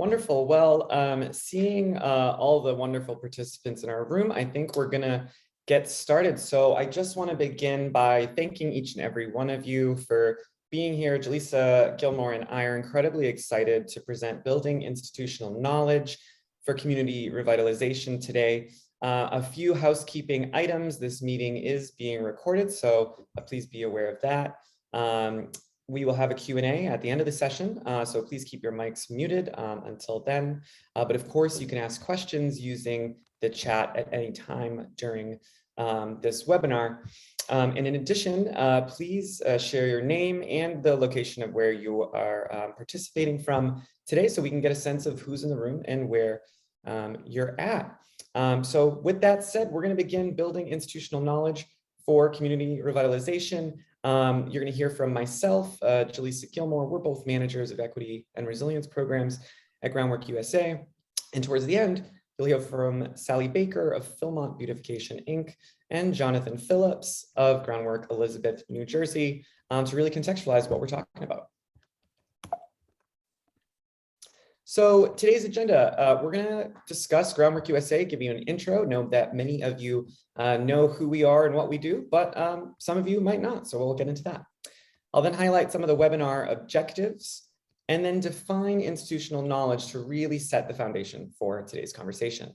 Wonderful. Well, seeing all the wonderful participants in our room, I think we're gonna get started. So I just want to begin by thanking each and every one of you for being here. Jaleesa, Gilmore, and I are incredibly excited to present Building Institutional Knowledge for Community Revitalization today. A few housekeeping items. This meeting is being recorded, so please be aware of that. We will have a Q&A at the end of the session, so please keep your mics muted until then. But of course, you can ask questions using the chat at any time during this webinar. And in addition, please share your name and the location of where you are participating from today so we can get a sense of who's in the room and where you're at. So with that said, we're going to begin building institutional knowledge for community revitalization. You're going to hear from myself, Jaleesa Gilmore. We're both managers of equity and resilience programs at Groundwork USA. And towards the end, you'll hear from Sally Baker of Philmont Beautification, Inc., and Jonathan Phillips of Groundwork Elizabeth, New Jersey, to really contextualize what we're talking about. So today's agenda, we're going to discuss Groundwork USA, give you an intro. Know that many of you know who we are and what we do, but some of you might not, so we'll get into that. I'll then highlight some of the webinar objectives and then define institutional knowledge to really set the foundation for today's conversation.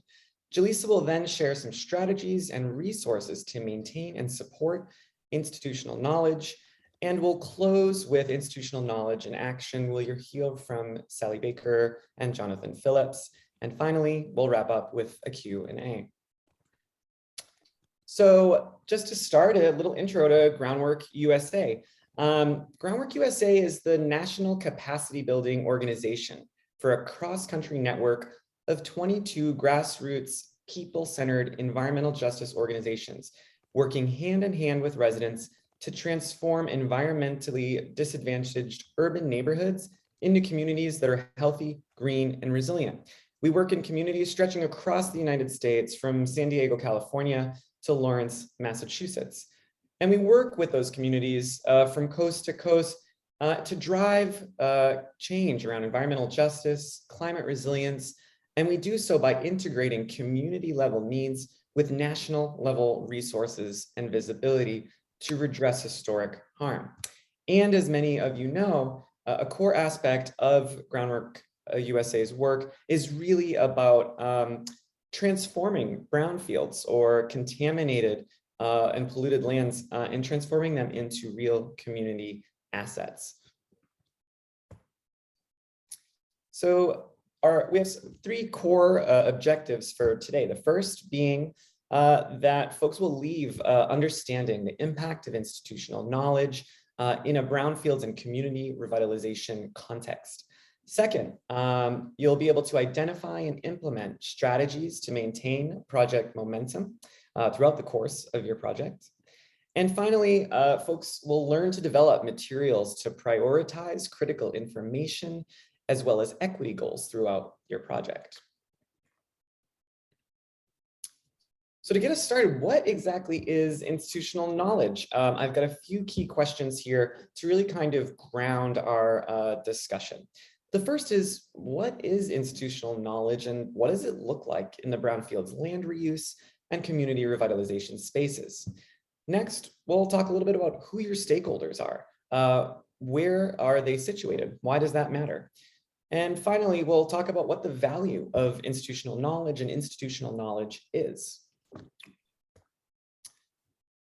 Jaleesa will then share some strategies and resources to maintain and support institutional knowledge. And we'll close with institutional knowledge and action. We'll hear from Sally Baker and Jonathan Phillips. And finally, we'll wrap up with a Q&A. So just to start, a little intro to Groundwork USA. Groundwork USA is the national capacity building organization for a cross-country network of 22 grassroots, people-centered environmental justice organizations working hand in hand with residents to transform environmentally disadvantaged urban neighborhoods into communities that are healthy, green, and resilient. We work in communities stretching across the United States from San Diego, California to Lawrence, Massachusetts. And we work with those communities from coast to coast to drive change around environmental justice, climate resilience, and we do so by integrating community level needs with national level resources and visibility to redress historic harm. And as many of you know, a core aspect of Groundwork USA's work is really about transforming brownfields or contaminated and polluted lands and transforming them into real community assets. So we have three core objectives for today. The first being that folks will leave understanding the impact of institutional knowledge in a brownfields and community revitalization context. Second, you'll be able to identify and implement strategies to maintain project momentum throughout the course of your project. And finally, folks will learn to develop materials to prioritize critical information as well as equity goals throughout your project. So to get us started, what exactly is institutional knowledge? I've got a few key questions here to really kind of ground our discussion. The first is, what is institutional knowledge and what does it look like in the brownfields land reuse and community revitalization spaces? Next, we'll talk a little bit about who your stakeholders are. Where are they situated? Why does that matter? And finally, we'll talk about what the value of institutional knowledge and institutional knowledge is.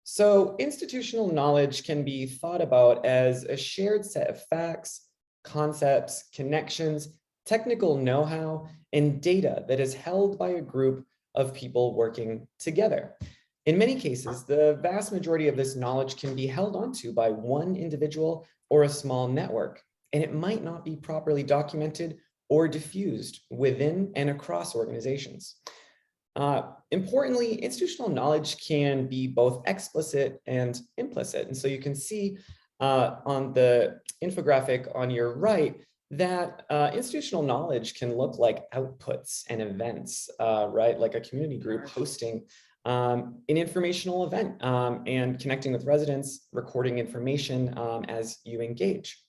So institutional knowledge can be thought about as a shared set of facts, concepts, connections, technical know-how, and data that is held by a group of people working together. In many cases, the vast majority of this knowledge can be held onto by one individual or a small network, and it might not be properly documented or diffused within and across organizations. Importantly, institutional knowledge can be both explicit and implicit. And so you can see on the infographic on your right that institutional knowledge can look like outputs and events, right? Like a community group hosting an informational event and connecting with residents, recording information as you engage.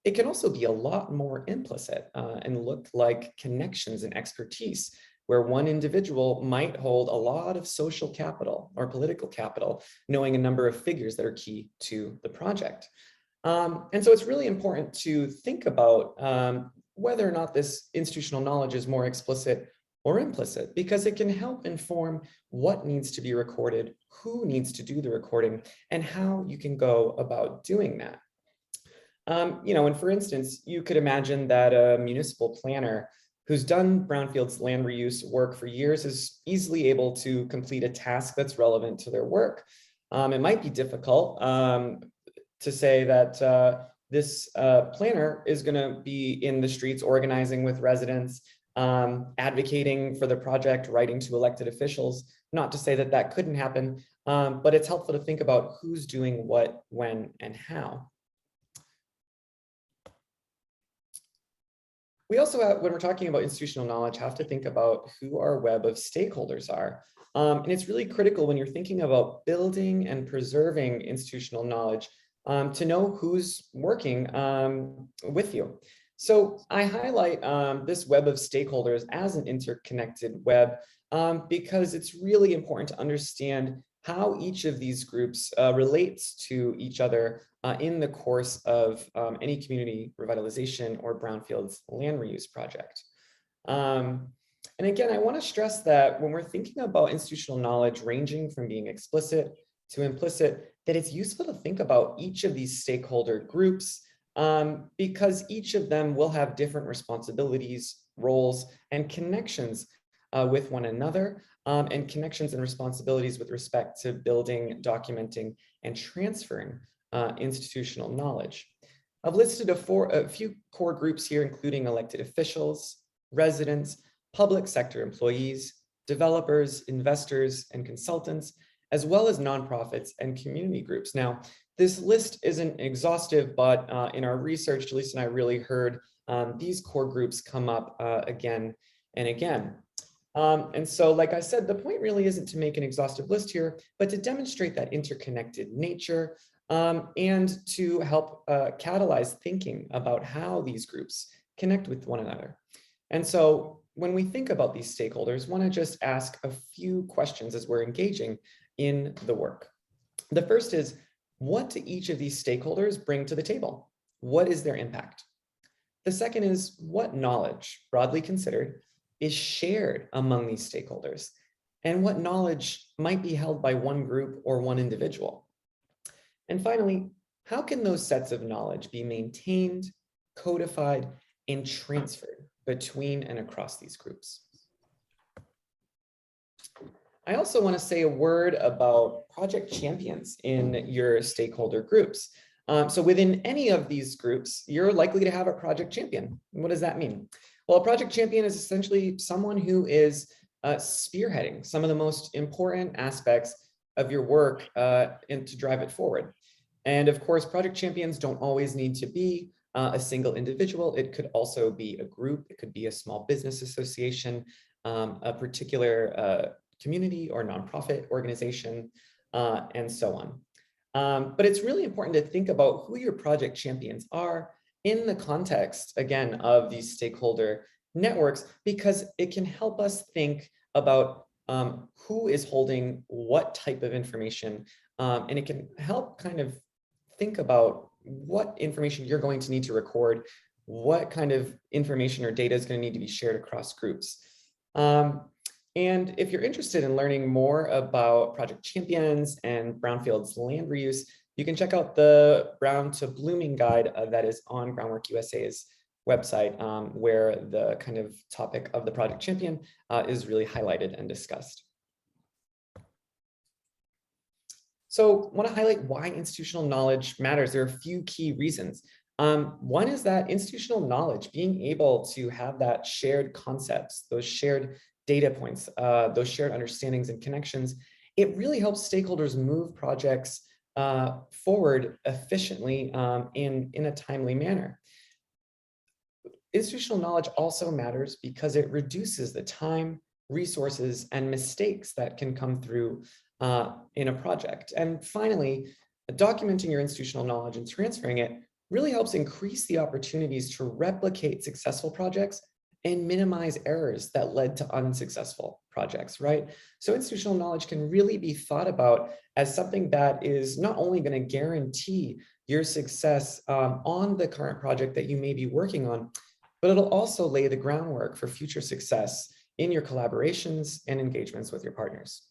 it can also be a lot more implicit and look like connections and expertise, where one individual might hold a lot of social capital or political capital, knowing a number of figures that are key to the project. And so it's really important to think about whether or not this institutional knowledge is more explicit or implicit, because it can help inform what needs to be recorded, who needs to do the recording, and how you can go about doing that. And for instance, you could imagine that a municipal planner who's done brownfields land reuse work for years is easily able to complete a task that's relevant to their work. It might be difficult to say that this planner is going to be in the streets organizing with residents, advocating for the project, writing to elected officials. Not to say that that couldn't happen, but it's helpful to think about who's doing what, when, and how. We also, when we're talking about institutional knowledge, have to think about who our web of stakeholders are. And it's really critical when you're thinking about building and preserving institutional knowledge to know who's working with you. So I highlight this web of stakeholders as an interconnected web because it's really important to understand how each of these groups relates to each other in the course of any community revitalization or brownfields land reuse project. And again, I want to stress that when we're thinking about institutional knowledge ranging from being explicit to implicit, that it's useful to think about each of these stakeholder groups because each of them will have different responsibilities, roles, and connections with one another, and connections and responsibilities with respect to building, documenting, and transferring institutional knowledge. I've listed a few core groups here, including elected officials, residents, public sector employees, developers, investors, and consultants, as well as nonprofits and community groups. Now, this list isn't exhaustive, but in our research, Jaleesa and I really heard these core groups come up again and again. And so, like I said, the point really isn't to make an exhaustive list here, but to demonstrate that interconnected nature and to help catalyze thinking about how these groups connect with one another. And so when we think about these stakeholders, want to just ask a few questions as we're engaging in the work. The first is, what do each of these stakeholders bring to the table? What is their impact? The second is, what knowledge, broadly considered, is shared among these stakeholders? And what knowledge might be held by one group or one individual? And finally, how can those sets of knowledge be maintained, codified, and transferred between and across these groups? I also want to say a word about project champions in your stakeholder groups. So within any of these groups, you're likely to have a project champion. What does that mean? Well, a project champion is essentially someone who is spearheading some of the most important aspects of your work and to drive it forward. And of course, project champions don't always need to be a single individual. It could also be a group. It could be a small business association, a particular community or nonprofit organization, and so on. But it's really important to think about who your project champions are in the context, again, of these stakeholder networks, because it can help us think about who is holding what type of information, and it can help kind of think about what information you're going to need to record, what kind of information or data is going to need to be shared across groups. And if you're interested in learning more about project champions and brownfields land reuse, you can check out the Brown to Blooming guide that is on Groundwork USA's website, where the kind of topic of the project champion is really highlighted and discussed. So I want to highlight why institutional knowledge matters. There are a few key reasons. One is that institutional knowledge, being able to have that shared concepts, those shared data points, those shared understandings and connections, it really helps stakeholders move projects forward efficiently in a timely manner. Institutional knowledge also matters because it reduces the time, resources, and mistakes that can come through in a project. And finally, documenting your institutional knowledge and transferring it really helps increase the opportunities to replicate successful projects and minimize errors that led to unsuccessful projects, right? So institutional knowledge can really be thought about as something that is not only going to guarantee your success on the current project that you may be working on, but it'll also lay the groundwork for future success in your collaborations and engagements with your partners.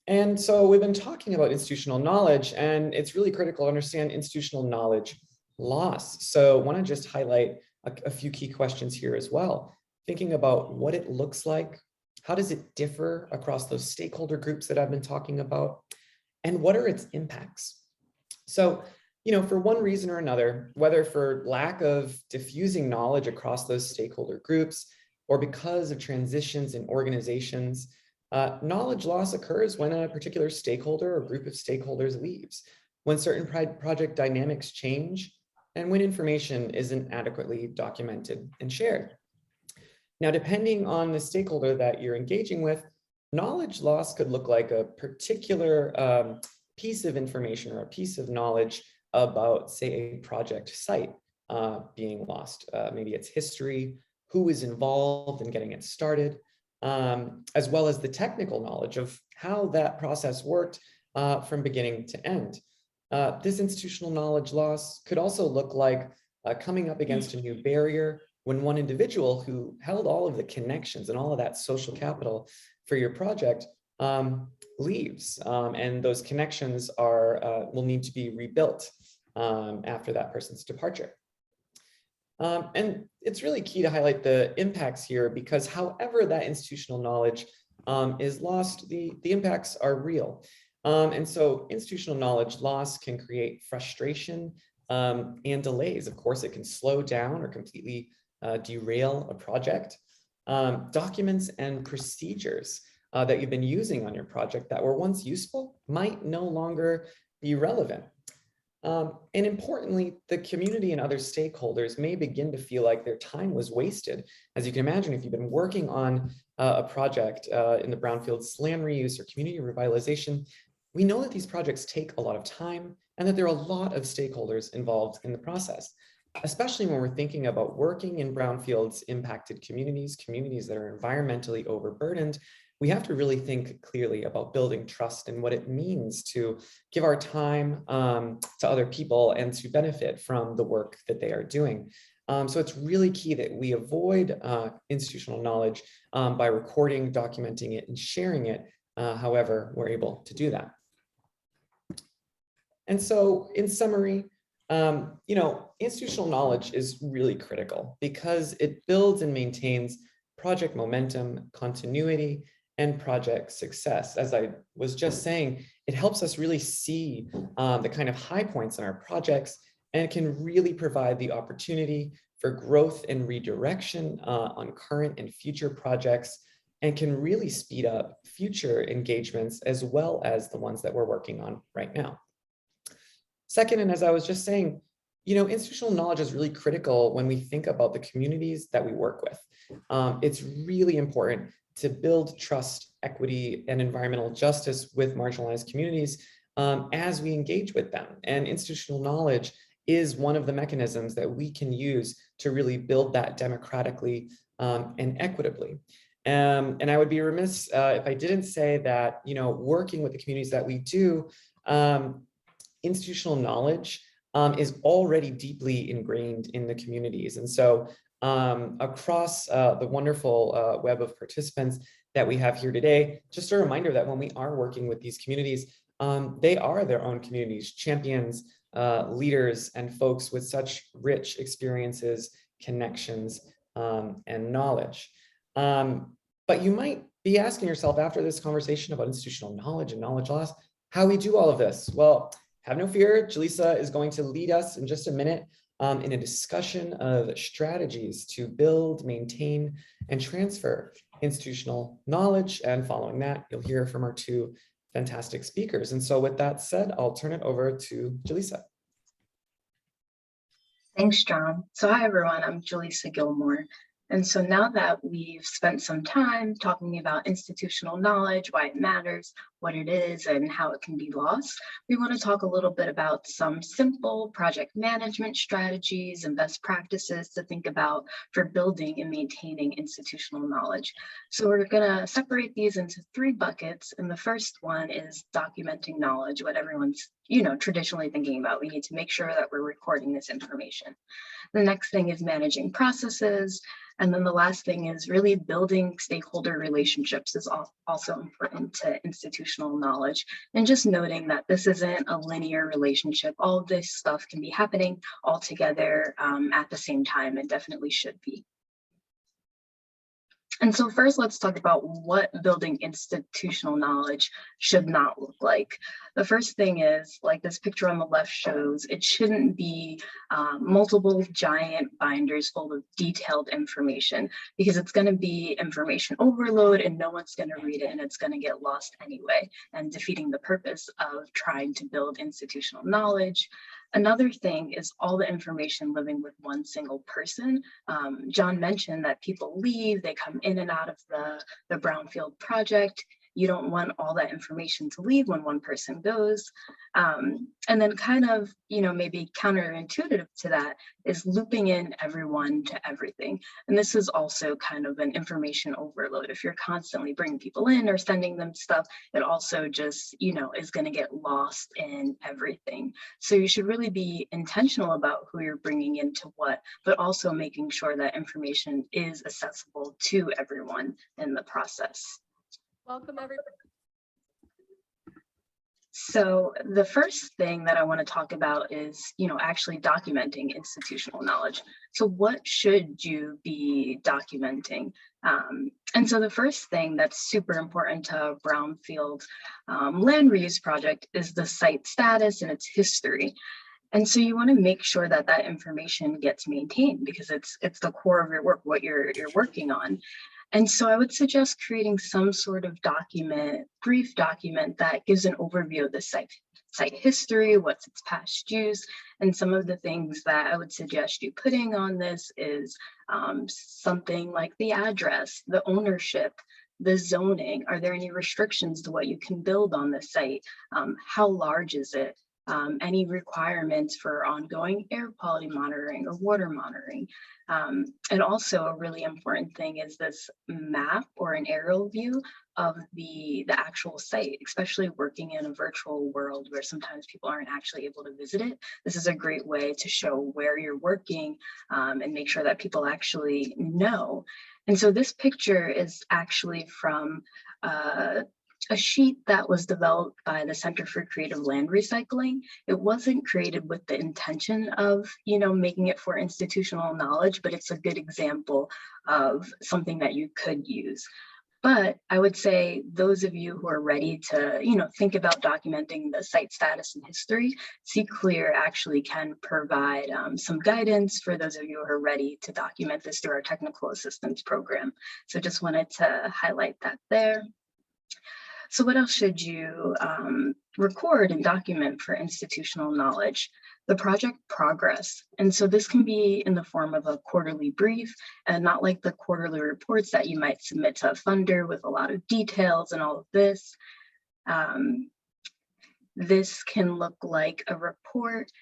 And so we've been talking about institutional knowledge, and it's really critical to understand institutional knowledge loss. So I want to just highlight a few key questions here as well. Thinking about what it looks like, how does it differ across those stakeholder groups that I've been talking about, and what are its impacts? So, for one reason or another, whether for lack of diffusing knowledge across those stakeholder groups, or because of transitions in organizations, knowledge loss occurs when a particular stakeholder or group of stakeholders leaves, when certain project dynamics change, and when information isn't adequately documented and shared. Now, depending on the stakeholder that you're engaging with, knowledge loss could look like a particular piece of information or a piece of knowledge about, say, a project site being lost. Maybe it's history, who was involved in getting it started, as well as the technical knowledge of how that process worked from beginning to end. This institutional knowledge loss could also look like coming up against a new barrier when one individual who held all of the connections and all of that social capital for your project leaves, and those connections will need to be rebuilt after that person's departure. And it's really key to highlight the impacts here, because however that institutional knowledge is lost, the impacts are real. And so institutional knowledge loss can create frustration and delays. Of course, it can slow down or completely derail a project. Documents and procedures that you've been using on your project that were once useful might no longer be relevant. And importantly, the community and other stakeholders may begin to feel like their time was wasted. As you can imagine, if you've been working on a project in the brownfields land reuse or community revitalization, we know that these projects take a lot of time and that there are a lot of stakeholders involved in the process, especially when we're thinking about working in brownfields impacted communities, communities that are environmentally overburdened. We have to really think clearly about building trust and what it means to give our time to other people and to benefit from the work that they are doing. So it's really key that we avoid institutional knowledge by recording, documenting it, and sharing it however we're able to do that. And so in summary, institutional knowledge is really critical because it builds and maintains project momentum, continuity, and project success. As I was just saying, it helps us really see the kind of high points in our projects, and it can really provide the opportunity for growth and redirection on current and future projects, and can really speed up future engagements as well as the ones that we're working on right now. Second, and as I was just saying, institutional knowledge is really critical when we think about the communities that we work with. It's really important to build trust, equity, and environmental justice with marginalized communities as we engage with them. And institutional knowledge is one of the mechanisms that we can use to really build that democratically and equitably. And I would be remiss if I didn't say that, working with the communities that we do, institutional knowledge is already deeply ingrained in the communities. And so across the wonderful web of participants that we have here today, just a reminder that when we are working with these communities, they are their own communities, champions, leaders, and folks with such rich experiences, connections, and knowledge. But you might be asking yourself after this conversation about institutional knowledge and knowledge loss, how we do all of this. Well, have no fear, Jaleesa is going to lead us in just a minute in a discussion of strategies to build, maintain, and transfer institutional knowledge. And following that, you'll hear from our two fantastic speakers. And so with that said, I'll turn it over to Jaleesa. Thanks, John. So hi, everyone. I'm Jaleesa Gilmore. And so now that we've spent some time talking about institutional knowledge, why it matters, what it is and how it can be lost, we want to talk a little bit about some simple project management strategies and best practices to think about for building and maintaining institutional knowledge. So we're going to separate these into three buckets. And the first one is documenting knowledge, what everyone's traditionally thinking about. We need to make sure that we're recording this information. The next thing is managing processes. And then the last thing is really building stakeholder relationships is also important to institutional knowledge. And just noting that this isn't a linear relationship. All of this stuff can be happening all together at the same time, and definitely should be. And so first, let's talk about what building institutional knowledge should not look like. The first thing is, like this picture on the left shows, it shouldn't be multiple giant binders full of detailed information, because it's going to be information overload and no one's going to read it and it's going to get lost anyway, and defeating the purpose of trying to build institutional knowledge. Another thing is all the information living with one single person. John mentioned that people leave, they come in and out of the brownfield project. You don't want all that information to leave when one person goes. And then kind of, maybe counterintuitive to that is looping in everyone to everything. And this is also kind of an information overload. If you're constantly bringing people in or sending them stuff, it also just, is going to get lost in everything. So you should really be intentional about who you're bringing into what, but also making sure that information is accessible to everyone in the process. Welcome, everybody. So the first thing that I want to talk about is, actually documenting institutional knowledge. So what should you be documenting? And so the first thing that's super important to a brownfield land reuse project is the site status and its history. And so you want to make sure that that information gets maintained, because it's the core of your work, what you're working on. And so I would suggest creating some sort of brief document that gives an overview of the site history, what's its past use, and some of the things that I would suggest you putting on this is something like the address, the ownership, the zoning. Are there any restrictions to what you can build on the site? How large is it? Any requirements for ongoing air quality monitoring or water monitoring. And also a really important thing is this map or an aerial view of the actual site, especially working in a virtual world where sometimes people aren't actually able to visit it. This is a great way to show where you're working and make sure that people actually know. And so this picture is actually from a sheet that was developed by the Center for Creative Land Recycling. It wasn't created with the intention of, making it for institutional knowledge, but it's a good example of something that you could use. But I would say those of you who are ready to, think about documenting the site status and history, CClear actually can provide some guidance for those of you who are ready to document this through our technical assistance program. So just wanted to highlight that there. So what else should you record and document for institutional knowledge? The project progress. And so this can be in the form of a quarterly brief, and not like the quarterly reports that you might submit to a funder with a lot of details and all of this. This can look like a report,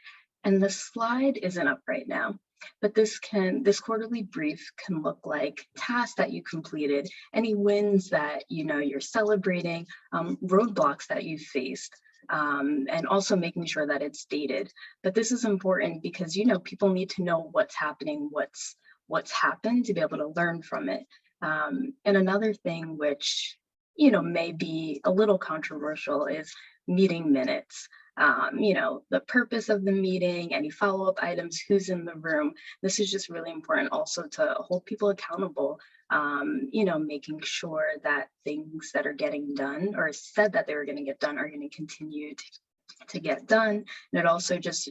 and the slide isn't up right now. But this quarterly brief can look like tasks that you completed, any wins that you're celebrating, roadblocks that you faced, and also making sure that it's dated. But this is important because people need to know what's happening, what's happened, to be able to learn from it. And another thing which may be a little controversial is meeting minutes. The purpose of the meeting, any follow-up items, who's in the room. This is just really important also to hold people accountable, making sure that things that are getting done or said that they were going to get done are going to continue to get done. And it also just,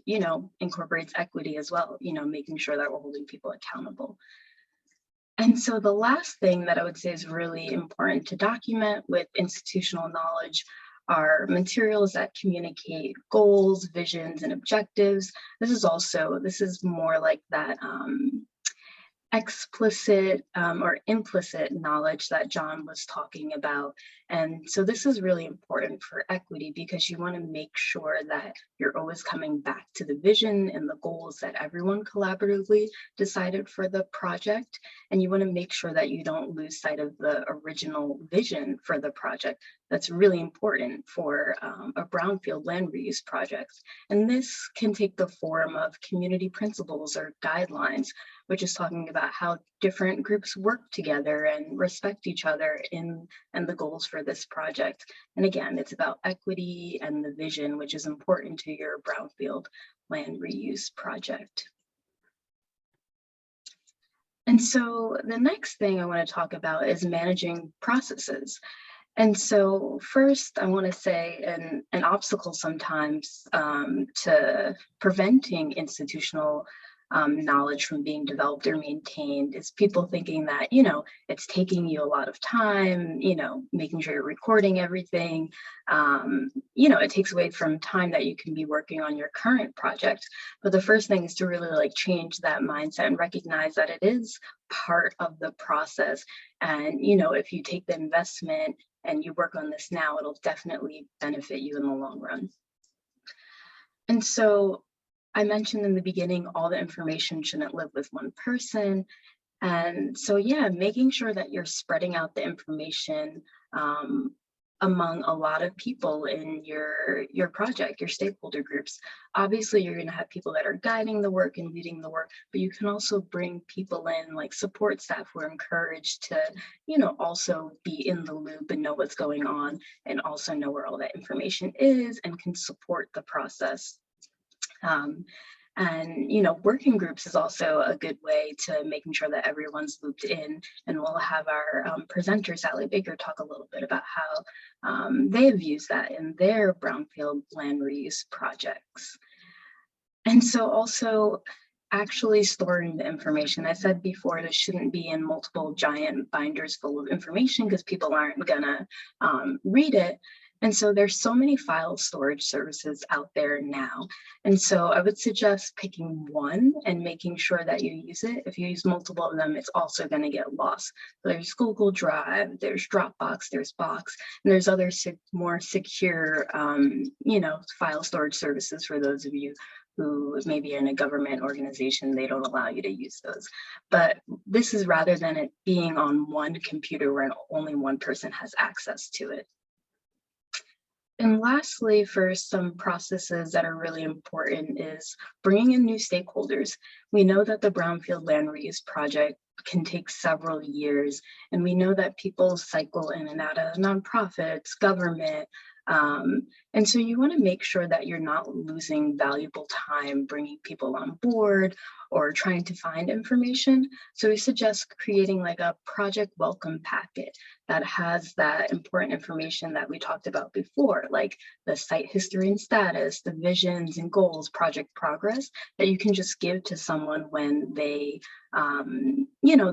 incorporates equity as well, making sure that we're holding people accountable. And so the last thing that I would say is really important to document with institutional knowledge are materials that communicate goals, visions, and objectives. This is more like that explicit or implicit knowledge that John was talking about. And so this is really important for equity because you want to make sure that you're always coming back to the vision and the goals that everyone collaboratively decided for the project. And you want to make sure that you don't lose sight of the original vision for the project. That's really important for a brownfield land reuse project. And this can take the form of community principles or guidelines, which is talking about how different groups work together and respect each other and the goals for this project. And again, it's about equity and the vision, which is important to your brownfield land reuse project. And so the next thing I want to talk about is managing processes. And so first, I want to say an obstacle sometimes to preventing institutional knowledge from being developed or maintained is people thinking that, it's taking you a lot of time, making sure you're recording everything. It takes away from time that you can be working on your current project. But the first thing is to really change that mindset and recognize that it is part of the process. And, if you take the investment and you work on this now, it'll definitely benefit you in the long run. And so I mentioned in the beginning, all the information shouldn't live with one person. And so, making sure that you're spreading out the information among a lot of people in your project, your stakeholder groups. Obviously, you're going to have people that are guiding the work and leading the work, but you can also bring people in like support staff who are encouraged to, also be in the loop and know what's going on and also know where all that information is and can support the process. Working groups is also a good way to making sure that everyone's looped in. And we'll have our presenter, Sally Baker, talk a little bit about how they have used that in their brownfield land reuse projects. And so also actually storing the information. I said before, this shouldn't be in multiple giant binders full of information because people aren't gonna read it. And so there's so many file storage services out there now. And so I would suggest picking one and making sure that you use it. If you use multiple of them, it's also going to get lost. So there's Google Drive, there's Dropbox, there's Box, and there's other more secure, file storage services for those of you who maybe are in a government organization, they don't allow you to use those. But this is rather than it being on one computer where only one person has access to it. And lastly, for some processes that are really important is bringing in new stakeholders. We know that the Brownfield Land Reuse Project can take several years, and we know that people cycle in and out of nonprofits, government, and so you want to make sure that you're not losing valuable time bringing people on board or trying to find information. So we suggest creating like a project welcome packet that has that important information that we talked about before, like the site history and status, the visions and goals, project progress, that you can just give to someone when they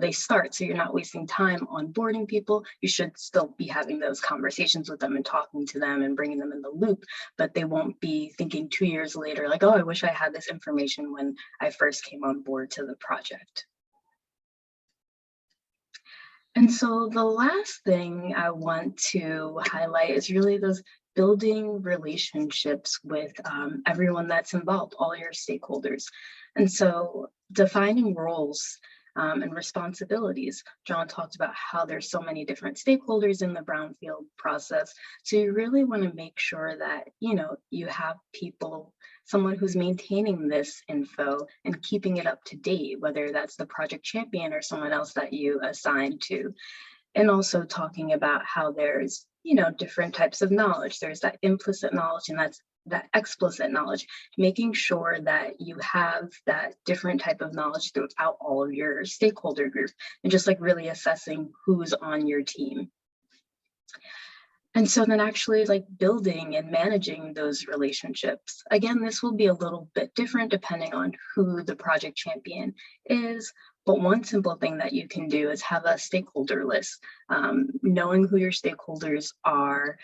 they start. So you're not wasting time onboarding people. You should still be having those conversations with them and talking to them and bringing them in the loop, but they won't be thinking 2 years later, like, oh, I wish I had this information when I first came on board to the project. And so the last thing I want to highlight is really those building relationships with everyone that's involved, all your stakeholders. And so defining roles and responsibilities. John talked about how there's so many different stakeholders in the brownfield process. So you really want to make sure that, you have people, someone who's maintaining this info and keeping it up to date, whether that's the project champion or someone else that you assign to. And also talking about how there's, different types of knowledge. There's that implicit knowledge and that's that explicit knowledge, making sure that you have that different type of knowledge throughout all of your stakeholder groups and just like really assessing who's on your team. And so then actually like building and managing those relationships. Again, this will be a little bit different depending on who the project champion is. But one simple thing that you can do is have a stakeholder list, knowing who your stakeholders are,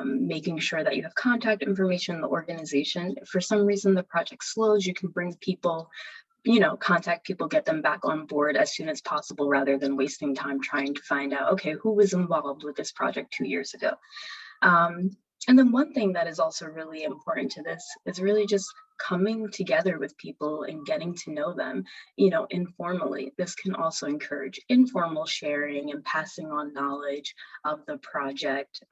making sure that you have contact information in the organization. If for some reason the project slows, you can bring people contact people, get them back on board as soon as possible, rather than wasting time trying to find out, okay, who was involved with this project 2 years ago. And then one thing that is also really important to this is really just coming together with people and getting to know them, informally. This can also encourage informal sharing and passing on knowledge of the project,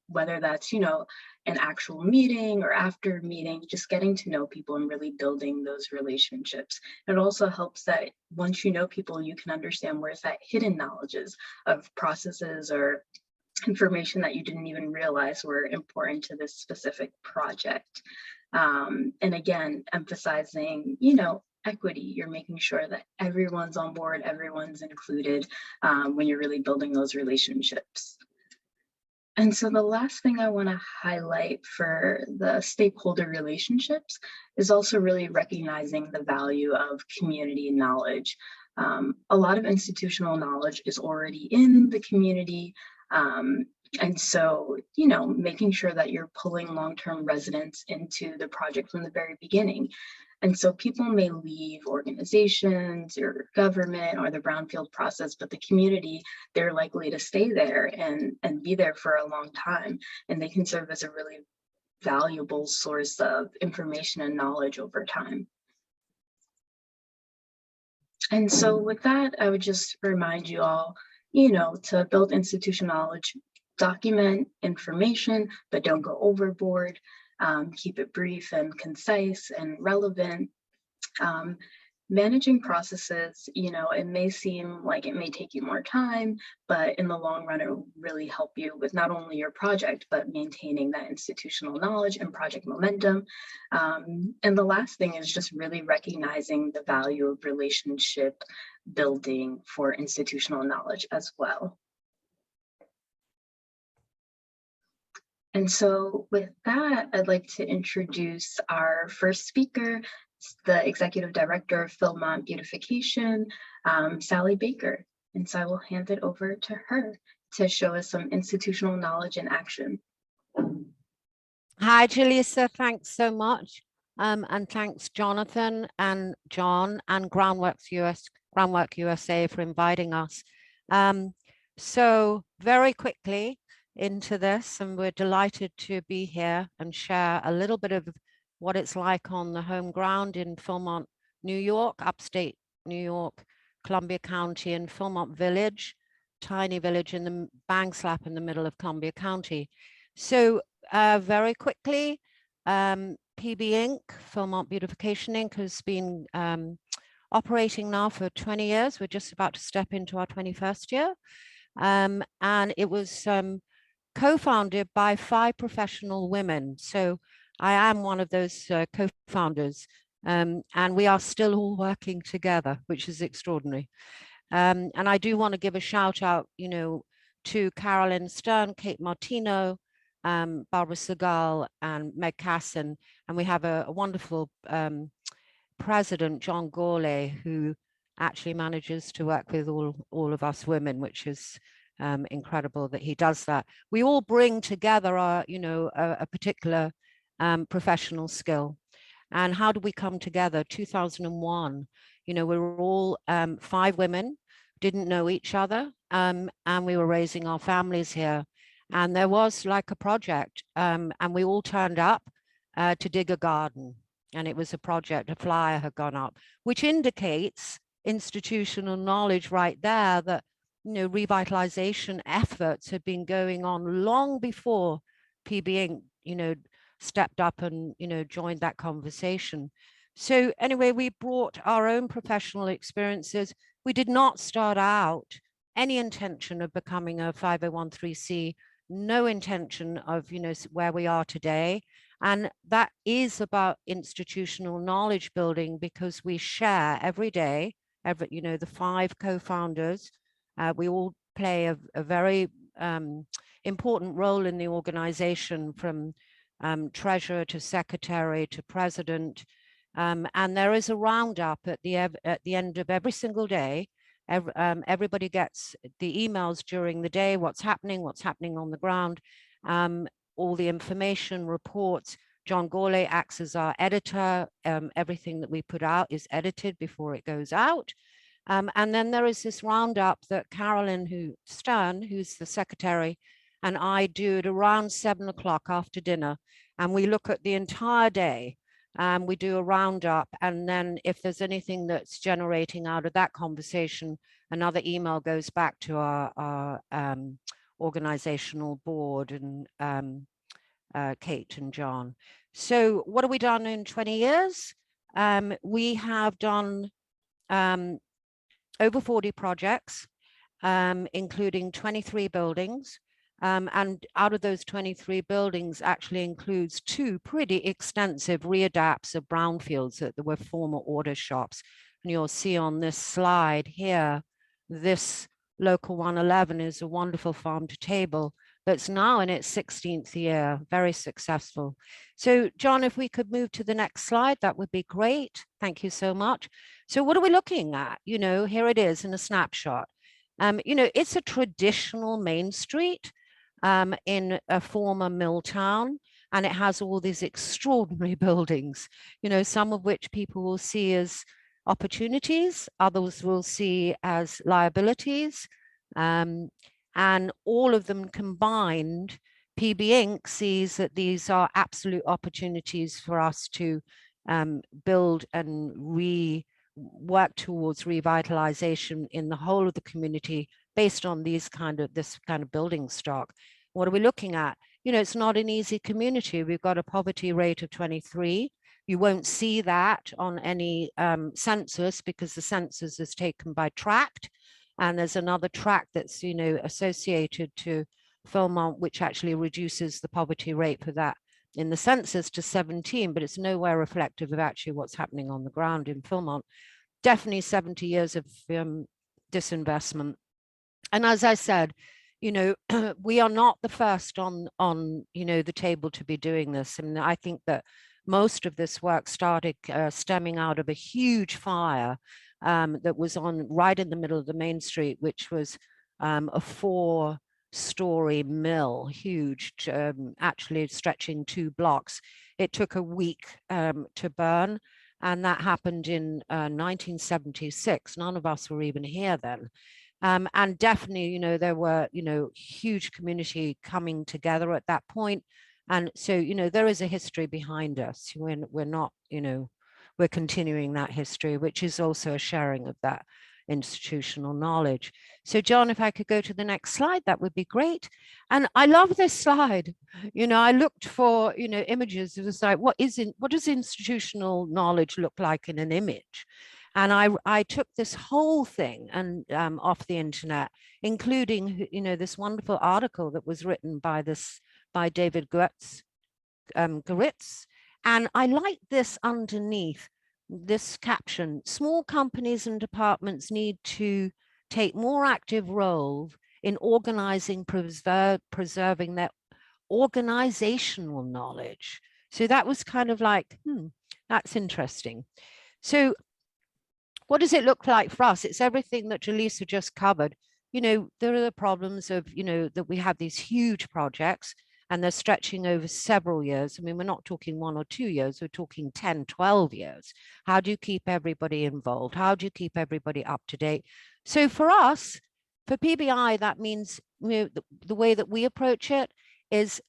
whether that's, an actual meeting or after a meeting, just getting to know people and really building those relationships. It also helps that once you know people, you can understand where's that hidden knowledges of processes or information that you didn't even realize were important to this specific project. And again, emphasizing, equity. You're making sure that everyone's on board, everyone's included when you're really building those relationships. And so the last thing I want to highlight for the stakeholder relationships is also really recognizing the value of community knowledge. A lot of institutional knowledge is already in the community. And so, making sure that you're pulling long-term residents into the project from the very beginning. And so people may leave organizations or government or the brownfield process, but the community, they're likely to stay there and be there for a long time. And they can serve as a really valuable source of information and knowledge over time. And so with that, I would just remind you all, to build institutional knowledge, document information, but don't go overboard. Keep it brief and concise and relevant. Managing processes, it may seem like it may take you more time, but in the long run, it will really help you with not only your project, but maintaining that institutional knowledge and project momentum. And the last thing is just really recognizing the value of relationship building for institutional knowledge as well. And so with that, I'd like to introduce our first speaker, the Executive Director of Philmont Beautification, Sally Baker. And so I will hand it over to her to show us some institutional knowledge in action. Hi, Jalisa, thanks so much. And thanks, Jonathan and John and Groundwork USA for inviting us. So very quickly into this, and we're delighted to be here and share a little bit of what it's like on the home ground in Philmont, New York, upstate New York, Columbia County, and Philmont Village, tiny village in the bang slap in the middle of Columbia County. So very quickly, PB Inc., Philmont Beautification Inc. has been operating now for 20 years. We're just about to step into our 21st year. And it was co-founded by 5 professional women. So I am one of those co-founders, and we are still all working together, which is extraordinary. And I do want to give a shout out, to Carolyn Stern, Kate Martino, Barbara Segal, and Meg Casson. And we have a wonderful president, John Gourlay, who actually manages to work with all of us women, which is incredible that he does that. We all bring together our, a particular professional skill. And how do we come together? 2001, we were all 5 women, didn't know each other, and we were raising our families here. And there was like a project, and we all turned up to dig a garden. And it was a project, a flyer had gone up, which indicates institutional knowledge right there that, revitalization efforts had been going on long before PB Inc., stepped up and, joined that conversation. So anyway, we brought our own professional experiences. We did not start out any intention of becoming a 501(c), no intention of, where we are today. And that is about institutional knowledge building, because we share every day, the 5 co-founders, we all play a very important role in the organization, from treasurer to secretary to president. And there is a roundup at the end of every single day. Everybody gets the emails during the day, what's happening on the ground, all the information, reports, John Gourlay acts as our editor. Everything that we put out is edited before it goes out. And then there is this roundup that Carolyn Stern, who's the secretary, and I do at around 7 o'clock after dinner. And we look at the entire day. We do a roundup. And then if there's anything that's generating out of that conversation, another email goes back to our organizational board and Kate and John. So what have we done in 20 years? We have done over 40 projects, including 23 buildings. And out of those 23 buildings actually includes 2 pretty extensive readapts of brownfields that were former order shops. And you'll see on this slide here, this local 111 is a wonderful farm to table that's now in its 16th year, very successful. So John, if we could move to the next slide, that would be great. Thank you so much. So what are we looking at? You know, here it is in a snapshot. You know, it's a traditional main street in a former mill town, and it has all these extraordinary buildings, you know, some of which people will see as opportunities, others will see as liabilities. And all of them combined, PB Inc. sees that these are absolute opportunities for us to build and work towards revitalization in the whole of the community based on this kind of building stock. What are we looking at? You know, it's not an easy community. We've got a poverty rate of 23. You won't see that on any census because the census is taken by tract. And there's another tract that's, you know, associated to Philmont, which actually reduces the poverty rate for that in the census to 17, but it's nowhere reflective of actually what's happening on the ground in Philmont. Definitely 70 years of disinvestment. And as I said, you know, we are not the first on, you know, the table to be doing this. I mean, I think that most of this work started stemming out of a huge fire that was on right in the middle of the main street, which was a 4-story mill, huge, actually stretching 2 blocks. It took a week to burn, and that happened in 1976. None of us were even here then. And definitely, you know, there were, you know, huge community coming together at that point. And so, you know, there is a history behind us. We're not, you know, we're continuing that history, which is also a sharing of that institutional knowledge. So John, if I could go to the next slide, that would be great. And I love this slide. You know, I looked for, you know, images. It was like, what does institutional knowledge look like in an image? And I took this whole thing and off the internet, including, you know, this wonderful article that was written by David Goetz, and I like this underneath this caption: small companies and departments need to take more active role in organizing, preserving their organizational knowledge. So that was kind of like, that's interesting. So what does it look like for us? It's everything that Jaleesa just covered. You know, there are the problems of, you know, that we have these huge projects and they're stretching over several years. I mean, we're not talking 1 or 2 years, we're talking 10, 12 years. How do you keep everybody involved? How do you keep everybody up to date? So for us, for PBI, that means, you know, the way that we approach it is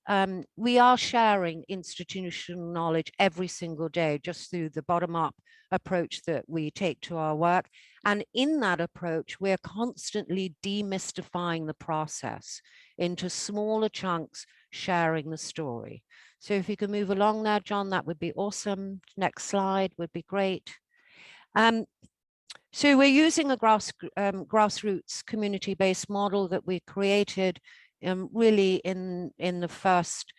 we are sharing institutional knowledge every single day, just through the bottom-up approach that we take to our work. And in that approach, we're constantly demystifying the process into smaller chunks, sharing the story. So if you can move along there, John, that would be awesome. Next slide would be great. So we're using a grassroots community-based model that we created really in the first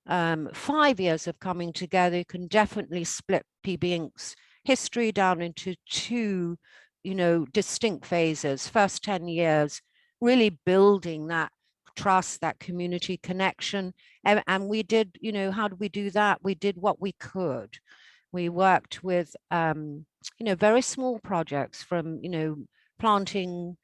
5 years of coming together. You can definitely split PB Inc.'s history down into 2, you know, distinct phases. First 10 years, really building that trust, that community connection. And we did, you know, how did we do that? We did what we could. We worked with, you know, very small projects from, you know, planting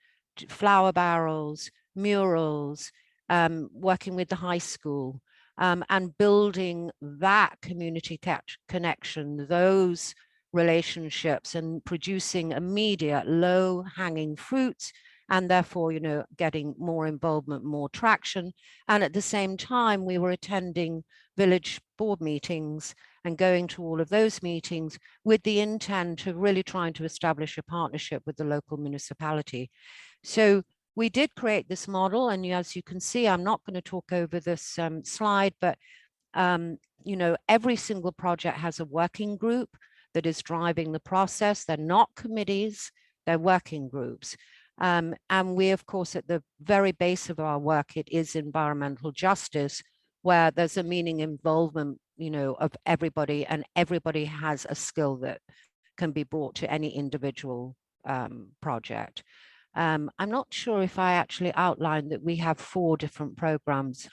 flower barrels, murals, working with the high school, and building that community connection, those relationships, and producing immediate low-hanging fruits, and therefore, you know, getting more involvement, more traction. And at the same time, we were attending village board meetings and going to all of those meetings with the intent of really trying to establish a partnership with the local municipality. So we did create this model, and as you can see, I'm not going to talk over this slide, but you know, every single project has a working group that is driving the process. They're not committees, they're working groups. And we, of course, at the very base of our work, it is environmental justice, where there's a meaning involvement, you know, of everybody, and everybody has a skill that can be brought to any individual project. I'm not sure if I actually outlined that we have 4 different programs.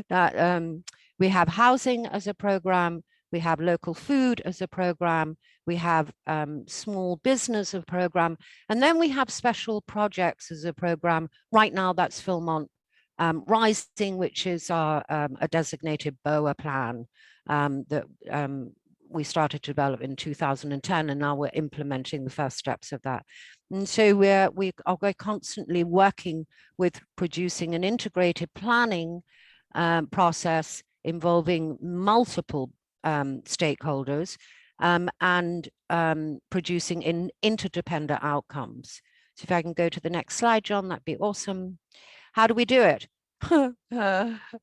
That we have housing as a program, we have local food as a program, we have small business as a program, and then we have special projects as a program. Right now, that's Philmont Rising, which is our a designated BOA plan that we started to develop in 2010, and now we're implementing the first steps of that. And so we are constantly working with producing an integrated planning process involving multiple stakeholders and producing interdependent outcomes. So if I can go to the next slide, John, that'd be awesome. How do we do it?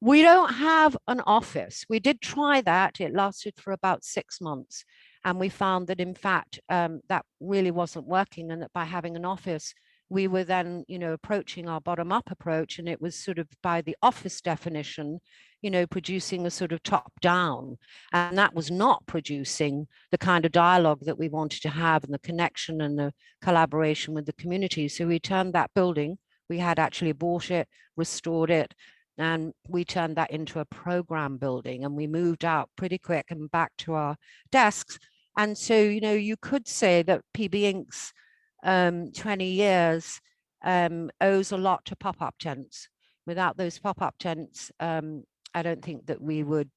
We don't have an office. We did try that. It lasted for about 6 months. And we found that, in fact, that really wasn't working, and that by having an office, we were then, you know, approaching our bottom-up approach, and it was sort of, by the office definition, you know, producing a sort of top-down, and that was not producing the kind of dialogue that we wanted to have, and the connection and the collaboration with the community. So we turned that building, we had actually bought it, restored it, and we turned that into a program building, and we moved out pretty quick and back to our desks. And so, you know, you could say that PB Inc.'s 20 years owes a lot to pop-up tents. Without those pop-up tents, I don't think that we would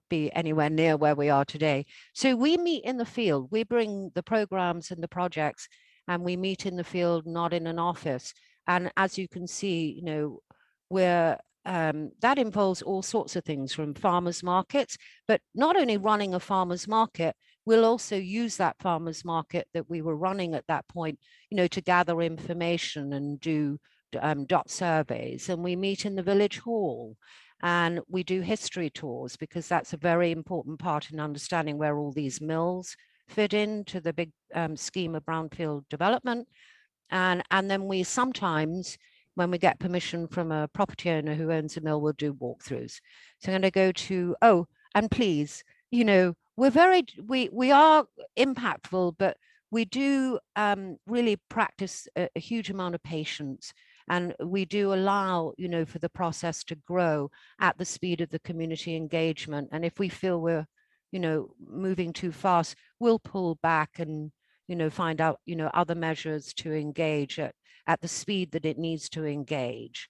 be anywhere near where we are today. So we meet in the field. We bring the programs and the projects, and we meet in the field, not in an office. And as you can see, you know, we're that involves all sorts of things, from farmers markets, but not only running a farmers market, we'll also use that farmers market that we were running at that point, you know, to gather information and do dot surveys. And we meet in the village hall, and we do history tours, because that's a very important part in understanding where all these mills fit into the big scheme of brownfield development. And then we sometimes, when we get permission from a property owner who owns a mill, we'll do walkthroughs. So I'm going to go to, oh, and please, you know, we are impactful, but we do really practice a huge amount of patience, and we do allow, you know, for the process to grow at the speed of the community engagement. And if we feel we're, you know, moving too fast, we'll pull back and, you know, find out, you know, other measures to engage at the speed that it needs to engage.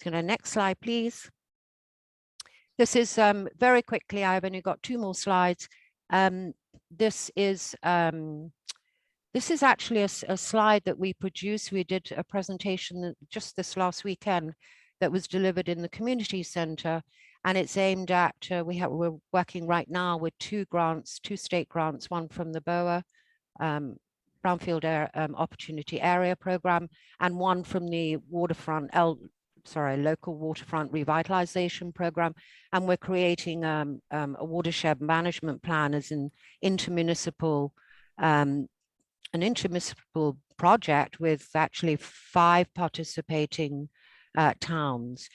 So next slide, please. This is very quickly, I've only got 2 more slides. This is actually a slide that we produced. We did a presentation just this last weekend that was delivered in the community center, and it's aimed at, we're working right now with 2 grants, 2 state grants, one from the BOA, Brownfield Opportunity Area Program, and one from the Local Waterfront Revitalization Program. And we're creating a watershed management plan as an intermunicipal project with actually 5 participating towns.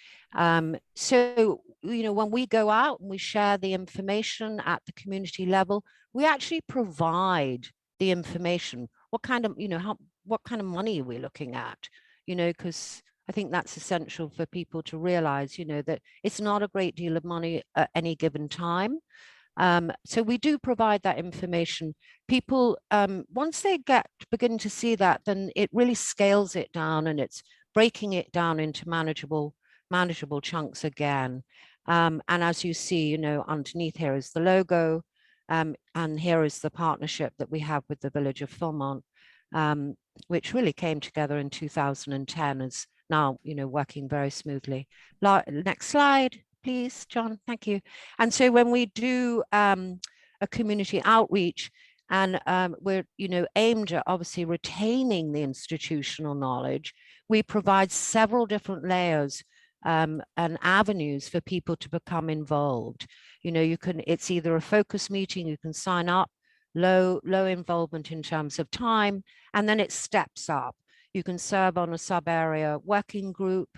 So, you know, when we go out and we share the information at the community level, we actually provide the information. What kind of, you know, what kind of money are we looking at? You know, because I think that's essential for people to realize, you know, that it's not a great deal of money at any given time. So we do provide that information. People, once they begin to see that, then it really scales it down, and it's breaking it down into manageable chunks again. And as you see, underneath here is the logo, and here is the partnership that we have with the village of Philmont, which really came together in 2010, is now, working very smoothly. Next slide, please, John. Thank you. And so when we do a community outreach, and we're, aimed at obviously retaining the institutional knowledge, we provide several different layers and avenues for people to become involved. It's either a focus meeting, you can sign up, low involvement in terms of time, and then it steps up. You can serve on a sub-area working group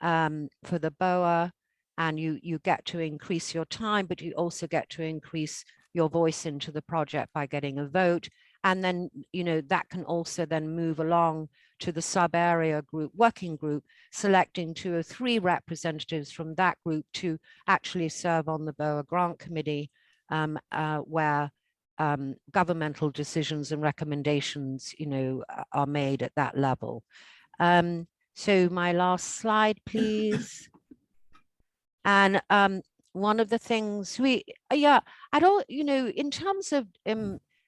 for the BOA, and you get to increase your time, but you also get to increase your voice into the project by getting a vote. And then, that can also then move along to the sub-area group, working group, selecting 2 or 3 representatives from that group to actually serve on the BOA grant committee, where governmental decisions and recommendations, are made at that level. So my last slide, please. And one of the things in terms of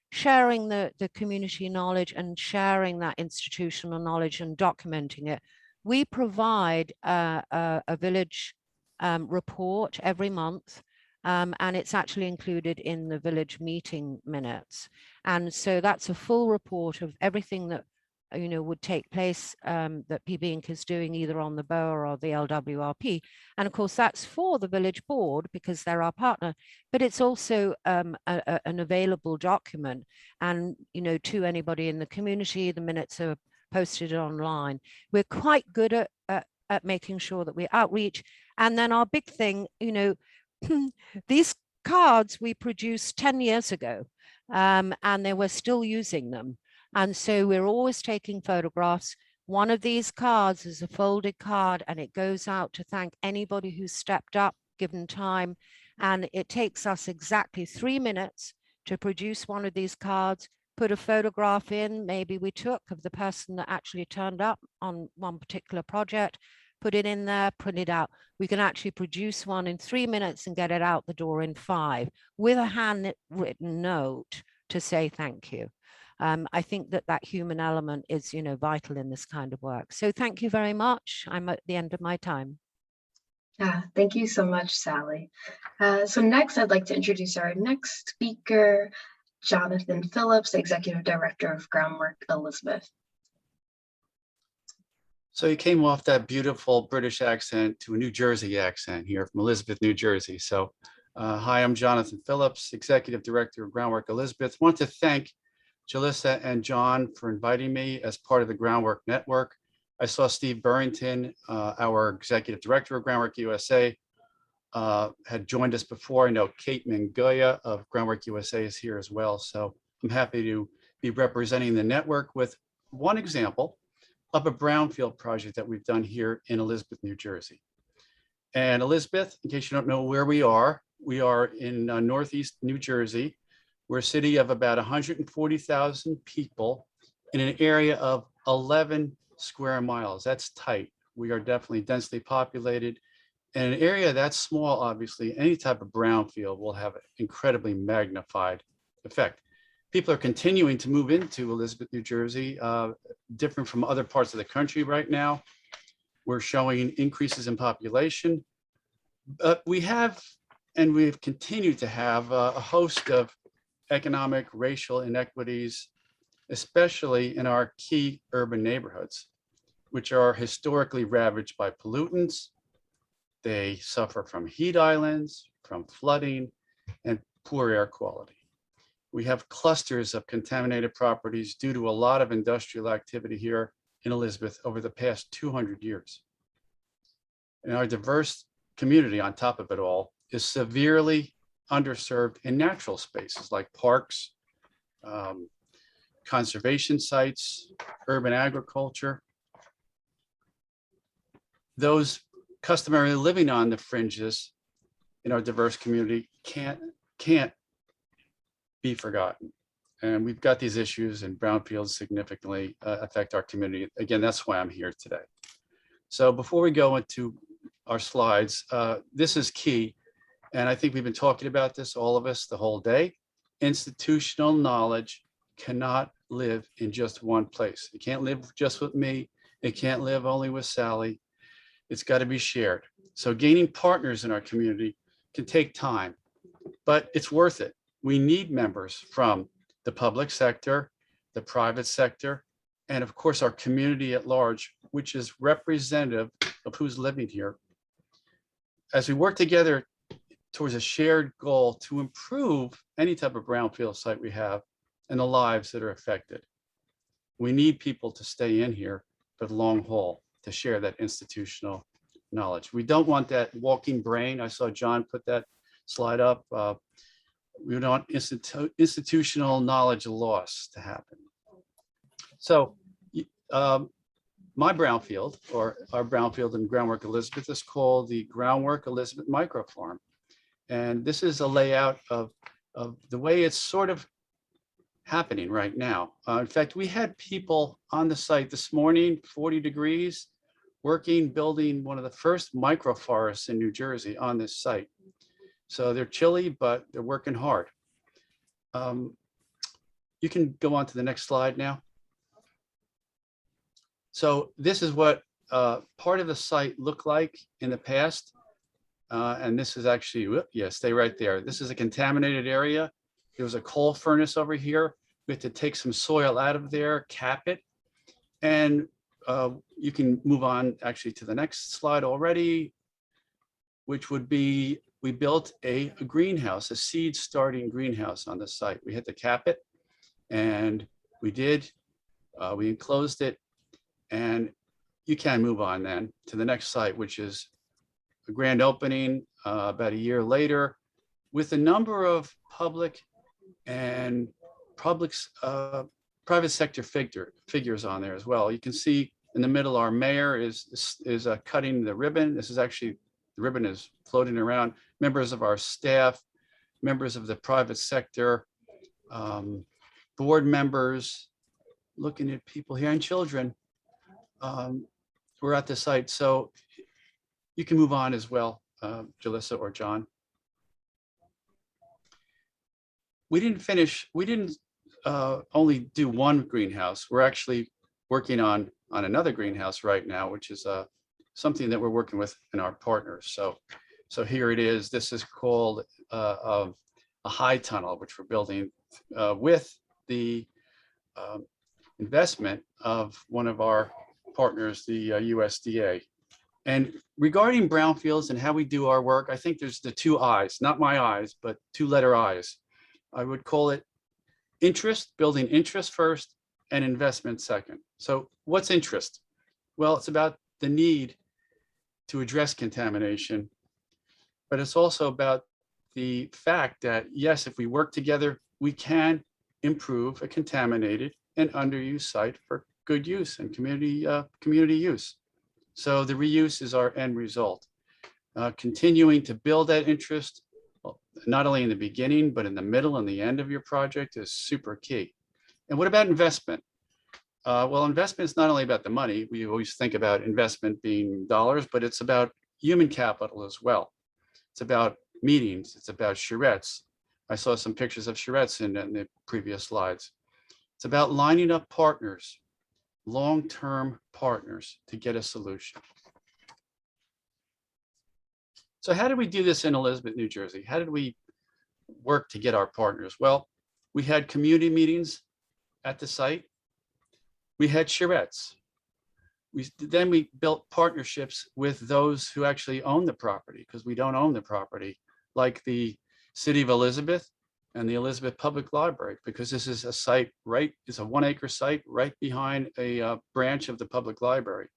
sharing the community knowledge and sharing that institutional knowledge and documenting it, we provide a village report every month, and it's actually included in the village meeting minutes. And so that's a full report of everything that would take place, that PB Inc. is doing either on the BOA or the LWRP. And of course, that's for the village board because they're our partner, but it's also an available document, and to anybody in the community. The minutes are posted online. We're quite good at making sure that we outreach. And then our big thing, these cards we produced 10 years ago, and they were still using them. And so we're always taking photographs. One of these cards is a folded card, and it goes out to thank anybody who's stepped up, given time. And it takes us exactly 3 minutes to produce one of these cards, put a photograph in, maybe we took, of the person that actually turned up on one particular project, put it in there, print it out. We can actually produce one in 3 minutes and get it out the door in 5 with a handwritten note to say thank you. I think that human element is, vital in this kind of work. So thank you very much. I'm at the end of my time. Thank you so much, Sally. So next, I'd like to introduce our next speaker, Jonathan Phillips, Executive Director of Groundwork Elizabeth. So you came off that beautiful British accent to a New Jersey accent here from Elizabeth, New Jersey. So hi, I'm Jonathan Phillips, Executive Director of Groundwork Elizabeth. I want to thank Jalissa and John for inviting me as part of the Groundwork Network. I saw Steve Burrington, our Executive Director of Groundwork USA, had joined us before. I know Kate Mangoya of Groundwork USA is here as well. So I'm happy to be representing the network with one example of a brownfield project that we've done here in Elizabeth, New Jersey. And Elizabeth, in case you don't know where we are in Northeast New Jersey. We're a city of about 140,000 people in an area of 11 square miles. That's tight. We are definitely densely populated. And an area that's small, obviously, any type of brownfield will have an incredibly magnified effect. People are continuing to move into Elizabeth, New Jersey, different from other parts of the country right now. We're showing increases in population. But we have, and we've continued to have a host of economic, racial inequities, especially in our key urban neighborhoods, which are historically ravaged by pollutants. They suffer from heat islands, from flooding, and poor air quality. We have clusters of contaminated properties due to a lot of industrial activity here in Elizabeth over the past 200 years. And our diverse community, on top of it all, is severely underserved in natural spaces like parks, conservation sites, urban agriculture. Those customarily living on the fringes in our diverse community can't be forgotten. And we've got these issues, and brownfields significantly affect our community. Again, that's why I'm here today. So before we go into our slides. This is key. And I think we've been talking about this, all of us, the whole day. Institutional knowledge cannot live in just one place. It can't live just with me. It can't live only with Sally. It's got to be shared. So gaining partners in our community can take time, but it's worth it. We need members from the public sector, the private sector, and of course our community at large, which is representative of who's living here. As we work together towards a shared goal to improve any type of brownfield site we have and the lives that are affected, we need people to stay in here for the long haul to share that institutional knowledge. We don't want that walking brain. I saw John put that slide up. We don't want institutional knowledge loss to happen. So my brownfield, or our brownfield in Groundwork Elizabeth, is called the Groundwork Elizabeth Microfarm. And this is a layout of the way it's sort of happening right now. In fact, we had people on the site this morning, 40 degrees, working, building one of the first microforests in New Jersey on this site. So they're chilly, but they're working hard. You can go on to the next slide now. So this is what part of the site looked like in the past. And this is actually, yeah, stay right there. This is a contaminated area. There was a coal furnace over here. We had to take some soil out of there, cap it. And you can move on actually to the next slide already, which would be, we built a greenhouse, a seed starting greenhouse on the site. We had to cap it, and we did. We enclosed it, and you can move on then to the next site, which is a grand opening about a year later, with a number of public and private sector figures on there as well. You can see in the middle, our mayor is cutting the ribbon. This is actually, the ribbon is floating around. Members of our staff, members of the private sector, board members, looking at people here, and children were at the site. So you can move on as well, Jalissa or John. We didn't only do one greenhouse. We're actually working on another greenhouse right now, which is something that we're working with in our partners. So here it is. This is called a high tunnel, which we're building with the investment of one of our partners, the USDA. And regarding brownfields and how we do our work, I think there's the two I's, not my eyes, but two letter I's. I would call it interest, building interest first, and investment second. So what's interest? Well, it's about the need to address contamination, but it's also about the fact that, yes, if we work together, we can improve a contaminated and underused site for good use and community use. So the reuse is our end result. Continuing to build that interest, not only in the beginning, but in the middle and the end of your project, is super key. And what about investment? Well, investment is not only about the money. We always think about investment being dollars, but it's about human capital as well. It's about meetings. It's about charrettes. I saw some pictures of charrettes in the previous slides. It's about lining up partners, long-term partners, to get a solution. So how did we do this in Elizabeth, New Jersey? How did we work to get our partners? Well, we had community meetings at the site. We had charrettes. Then we built partnerships with those who actually own the property, because we don't own the property, like the City of Elizabeth and the Elizabeth Public Library, because this is a site it's a 1 acre site right behind a branch of the public library.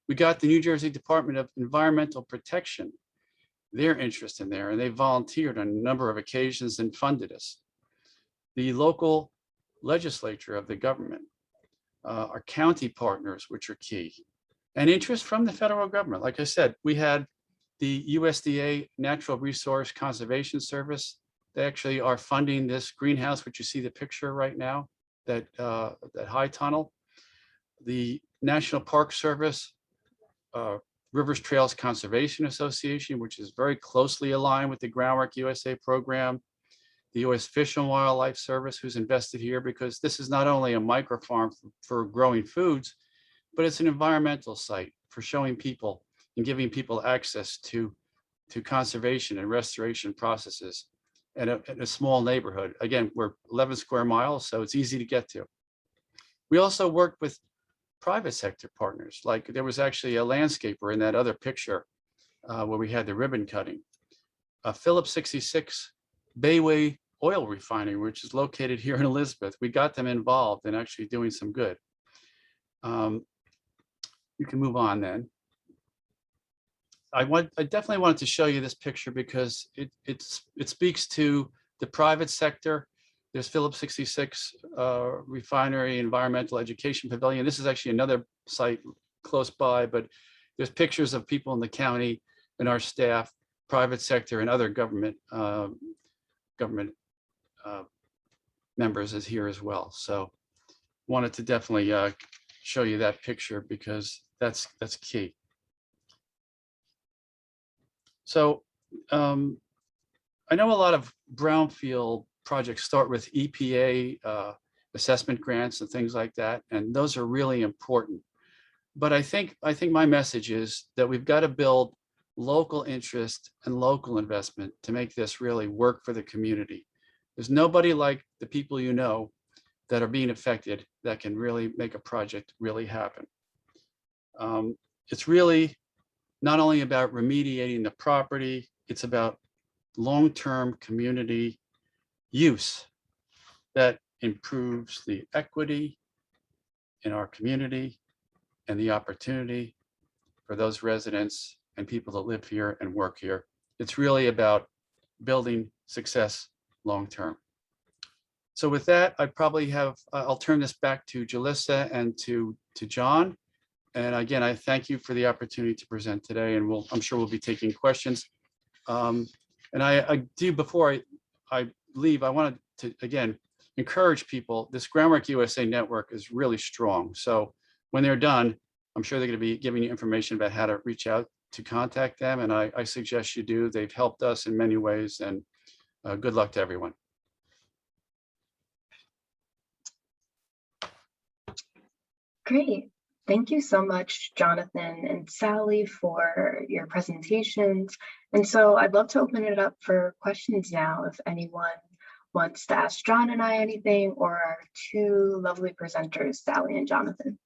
We got the New Jersey Department of Environmental Protection, their interest in there, and they volunteered on a number of occasions and funded us. The local legislature of the government, our county partners, which are key, and interest from the federal government. Like I said, we had the USDA Natural Resource Conservation Service. They actually are funding this greenhouse, which you see the picture right now, that high tunnel. The National Park Service Rivers Trails Conservation Association, which is very closely aligned with the Groundwork USA program, the U.S. Fish and Wildlife Service, who's invested here, because this is not only a microfarm for growing foods, but it's an environmental site for showing people and giving people access to conservation and restoration processes in a small neighborhood. Again, we're 11 square miles, so it's easy to get to. We also worked with private sector partners. Like there was actually a landscaper in that other picture where we had the ribbon cutting. Phillips 66 Bayway Oil Refinery, which is located here in Elizabeth. We got them involved in actually doing some good. You can move on then. I definitely wanted to show you this picture because it speaks to the private sector. There's Phillips 66 Refinery Environmental Education Pavilion. This is actually another site close by, but there's pictures of people in the county and our staff, private sector, and other government members is here as well. So wanted to definitely show you that picture because that's key. So I know a lot of brownfield projects start with EPA assessment grants and things like that, and those are really important. But I think my message is that we've got to build local interest and local investment to make this really work for the community. There's nobody like the people you know that are being affected that can really make a project really happen. It's really not only about remediating the property, it's about long-term community use that improves the equity in our community and the opportunity for those residents and people that live here and work here. It's really about building success long-term. So with that, I'll turn this back to Jalissa and to John. And again, I thank you for the opportunity to present today, and I'm sure we'll be taking questions. And I do, before I leave, I wanted to, again, encourage people. This Groundwork USA network is really strong. So when they're done, I'm sure they're going to be giving you information about how to reach out to contact them. And I suggest you do. They've helped us in many ways, and good luck to everyone. Great. Thank you so much, Jonathan and Sally, for your presentations. And so I'd love to open it up for questions now if anyone wants to ask John and I anything, or our two lovely presenters, Sally and Jonathan.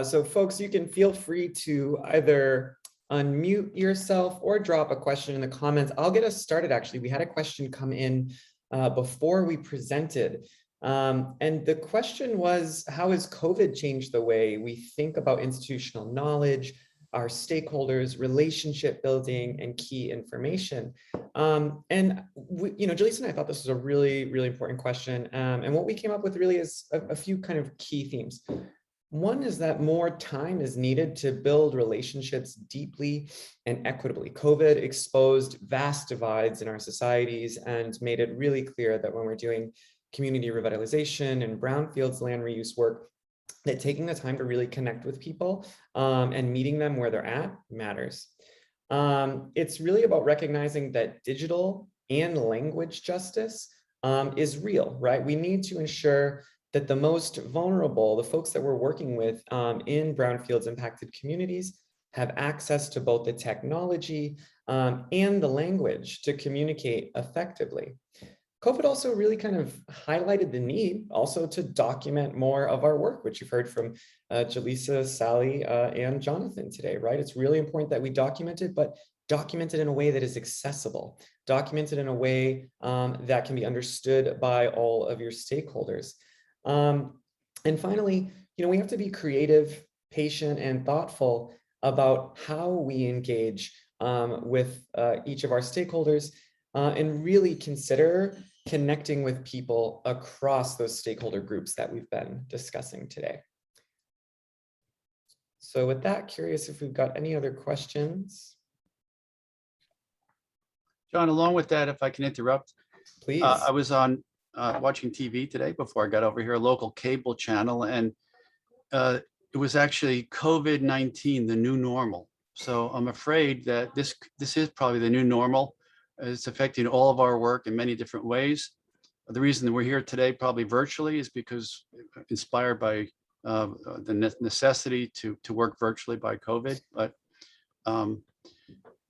So folks, you can feel free to either unmute yourself or drop a question in the comments. I'll get us started. Actually, we had a question come in before we presented. And the question was, how has COVID changed the way we think about institutional knowledge, our stakeholders, relationship building, and key information? And Jalissa and I thought this was a really, really important question. And what we came up with really is a few kind of key themes. One is that more time is needed to build relationships deeply and equitably. COVID exposed vast divides in our societies and made it really clear that when we're doing community revitalization and brownfields land reuse work, that taking the time to really connect with people and meeting them where they're at matters. It's really about recognizing that digital and language justice is real, right? We need to ensure that the most vulnerable, the folks that we're working with in brownfields impacted communities, have access to both the technology and the language to communicate effectively. COVID also really kind of highlighted the need also to document more of our work, which you've heard from Jalissa, Sally, and Jonathan today, right? It's really important that we document it, but document it in a way that is accessible, document it in a way that can be understood by all of your stakeholders. And finally, we have to be creative, patient, and thoughtful about how we engage with each of our stakeholders and really consider connecting with people across those stakeholder groups that we've been discussing today. So with that, curious if we've got any other questions. John, along with that, if I can interrupt, Please. I was on watching TV today before I got over here, a local cable channel, and it was actually COVID-19, the new normal. So I'm afraid that this is probably the new normal. It's affecting all of our work in many different ways. The reason that we're here today, probably virtually, is because inspired by the necessity to work virtually by COVID. But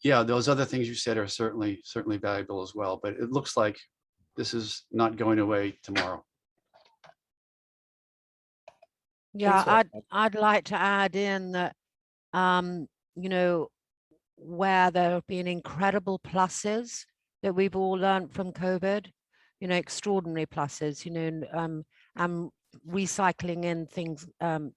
yeah, those other things you said are certainly valuable as well. But it looks like this is not going away tomorrow. Yeah, I'd like to add in that, you know, where there have been incredible pluses that we've all learned from COVID, you know, extraordinary pluses, you know, and recycling in things,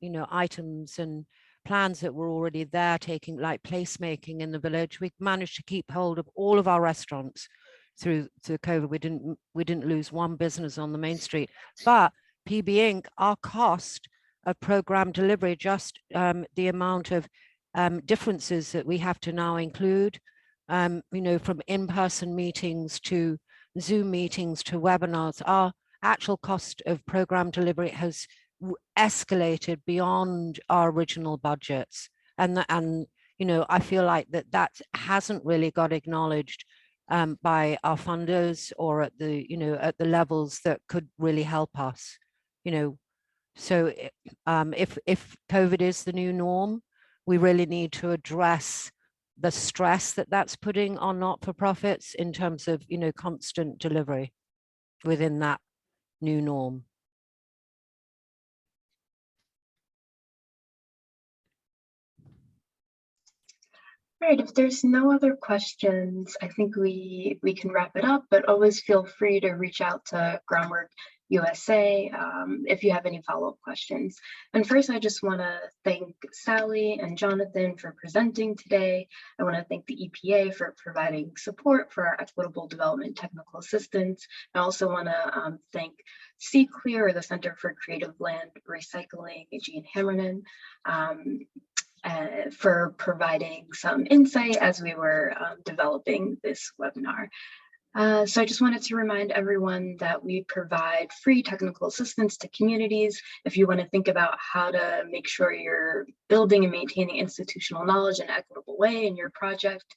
you know, items and plans that were already there, taking like placemaking in the village. We managed to keep hold of all of our restaurants through COVID. We didn't lose one business on the main street. But PB Inc., our cost of program delivery, just the amount of differences that we have to now include, you know, from in-person meetings to Zoom meetings to webinars, our actual cost of program delivery has escalated beyond our original budgets. And you know, I feel like that hasn't really got acknowledged by our funders or at the, you know, at the levels that could really help us, you know. So if COVID is the new norm, we really need to address the stress that that's putting on not-for-profits in terms of, you know, constant delivery within that new norm. All right, if there's no other questions, I think we can wrap it up, but always feel free to reach out to Groundwork USA if you have any follow-up questions. And first, I just want to thank Sally and Jonathan for presenting today. I want to thank the EPA for providing support for our equitable development technical assistance. I also want to thank CClear, or the Center for Creative Land Recycling, Gene Hammerman, for providing some insight as we were developing this webinar. So I just wanted to remind everyone that we provide free technical assistance to communities. If you want to think about how to make sure you're building and maintaining institutional knowledge in an equitable way in your project,